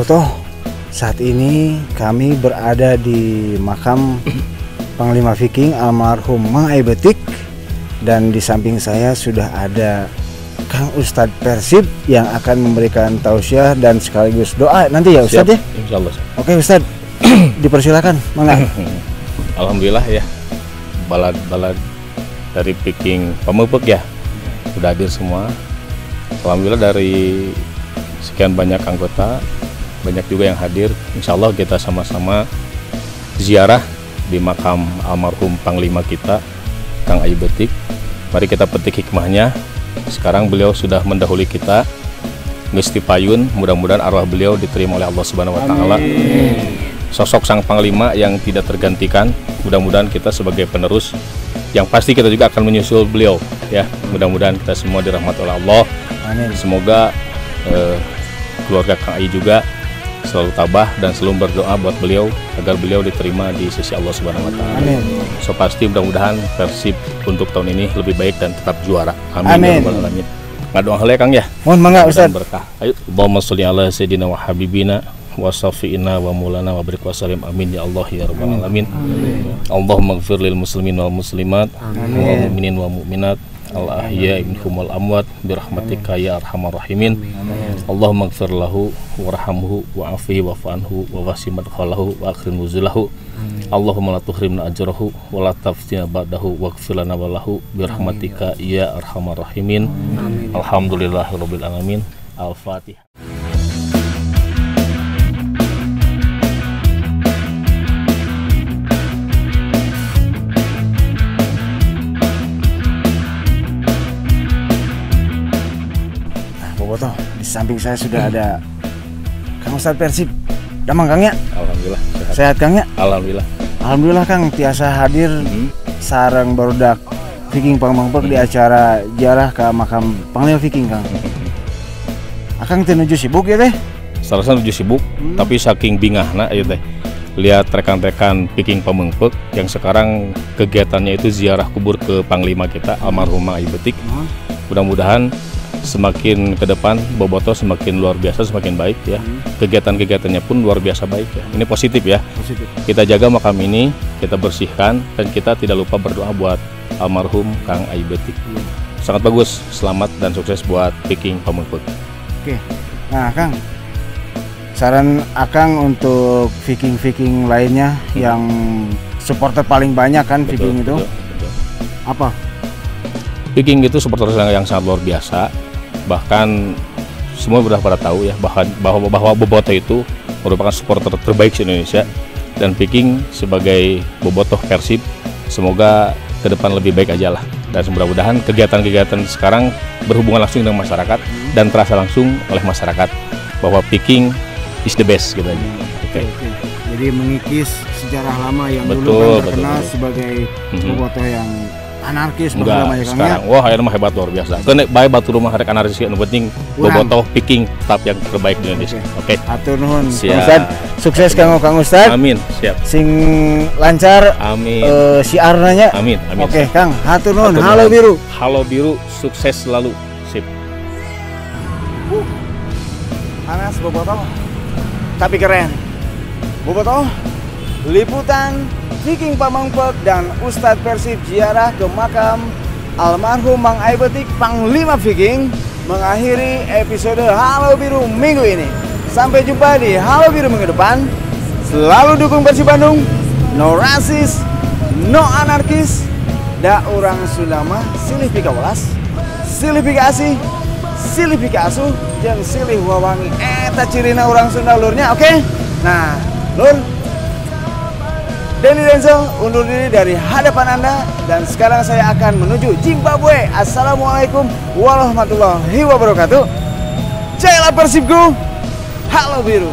Bobotoh, saat ini kami berada di makam Panglima Viking almarhum Mang Aibetik, dan di samping saya sudah ada Kang Ustadz Persib yang akan memberikan tausiah dan sekaligus doa nanti ya Ustadz. Siap, ya? Insyaallah. Oke Ustadz, dipersilakan, mangga. Alhamdulillah ya, balad-balad dari Viking Pamupek ya sudah hadir semua. Alhamdulillah dari sekian banyak anggota, banyak juga yang hadir. Insyaallah kita sama-sama ziarah di makam almarhum Panglima kita, Kang Aibetik. Mari kita petik hikmahnya. Sekarang beliau sudah mendahului kita, Gusti Payun. Mudah-mudahan arwah beliau diterima oleh Allah Subhanahu wa Ta'ala. Sosok sang Panglima yang tidak tergantikan. Mudah-mudahan kita sebagai penerus, yang pasti kita juga akan menyusul beliau ya. Mudah-mudahan kita semua dirahmati oleh Allah. Amin. Semoga keluarga Kang Ai juga selalu tabah dan selalu berdoa buat beliau agar beliau diterima di sisi Allah Subhanahu wa Ta'ala. Amin. So pasti mudah-mudahan Persib untuk tahun ini lebih baik dan tetap juara. Amin. Amin. Ya Rabbal Alamin. Ngadoa heula ya Kang ya. Mohon mangga Ustadz. Berkah. Ayo, Allahumma sholli ala sayyidina wa habibina wa safiina wa maulana wa barik wa salim. Amin ya Allah ya Rabbal Alamin. Allahumma ighfir lil muslimin wal muslimat wal mu'minin wal mu'minat al ahya minhum wal amwat bi rahmatika ya arhamar rahimin. Allahumma ighfir lahu warhamhu wa'afihi wa'fu wa wasi' madkhalahu wa akhrim nuzulahu. Allahumma la tuhrimna ajrahu wa la taftina ba'dahu waghfir lana wa lahu bi rahmatika ya arhamar rahimin. Alhamdulillahirabbil alamin. Al-Fatihah. Bobotoh, di samping saya sudah ada Kang Ustadz Persib. Damang Kang ya? Alhamdulillah Sehat Kang ya? Alhamdulillah. Alhamdulillah Kang tiasa hadir sareng barudak Viking Pamupek di acara ziarah ke makam Panglima Viking Kang. Akang teh nuju sibuk ya teh? Salah nuju sibuk, tapi saking bingahna ayo teh. Lihat rekan-rekan Viking Pamupek yang sekarang kegiatannya itu ziarah kubur ke Panglima kita almarhum Mang Aibetik. Mudah-mudahan semakin ke depan Bobotoh semakin luar biasa, semakin baik ya. Kegiatan-kegiatannya pun luar biasa baik ya. Ini positif ya. Positif. Kita jaga makam ini, kita bersihkan, dan kita tidak lupa berdoa buat almarhum Kang Aibetik. Sangat bagus, selamat dan sukses buat Viking Pamupek. Oke. Nah Kang, saran Akang untuk Viking-Viking lainnya yang supporter paling banyak kan Viking itu betul. apa? Viking itu supporter yang sangat luar biasa. Bahkan semua sudah pada tahu ya bahwa Bobotoh itu merupakan supporter terbaik di Indonesia, dan Viking sebagai Bobotoh Persib semoga ke depan lebih baik aja lah, dan mudah-mudahan kegiatan-kegiatan sekarang berhubungan langsung dengan masyarakat dan terasa langsung oleh masyarakat bahwa Viking is the best gitu aja. Oke. Jadi mengikis sejarah lama yang dulu Betul, kan terkenal betul. sebagai Bobotoh yang anarkis. Enggak, ya, sekarang wah ayeuna mah hebat luar biasa. Kene bae batu rumah rek anarkis anu penting Bobotoh Viking tetap yang terbaik di Indonesia. Oke. Atur nuhun Siap. Kang Ustadz. Sukses Kang Ustadz. Amin, siap. Sing lancar Amin. siarna nya. Amin, amin. Oke Kang, hatur nuhun. Hatur Halo nuhun. biru. Halo biru, sukses selalu. Sip. Panas Bobotoh. Tapi keren. Bobotoh, liputan Viking Pamupek dan Ustadz Persib ziarah ke makam almarhum Mang Aibetik Panglima Viking mengakhiri episode Halo Biru minggu ini. Sampai jumpa di Halo Biru minggu depan. Selalu dukung Persib Bandung. No rasis, no anarkis. Da orang Sunda mah silih pika welas, silih pika asih, silih pika asuh, jeung silih wawangi. Eta cirina orang Sunda lurnya, oke? Nah, lur, Denny Denzel undur diri dari hadapan Anda, dan sekarang saya akan menuju Zimbabwe. Assalamualaikum warahmatullahi wabarakatuh. Jailah Persibku. Halo Biru.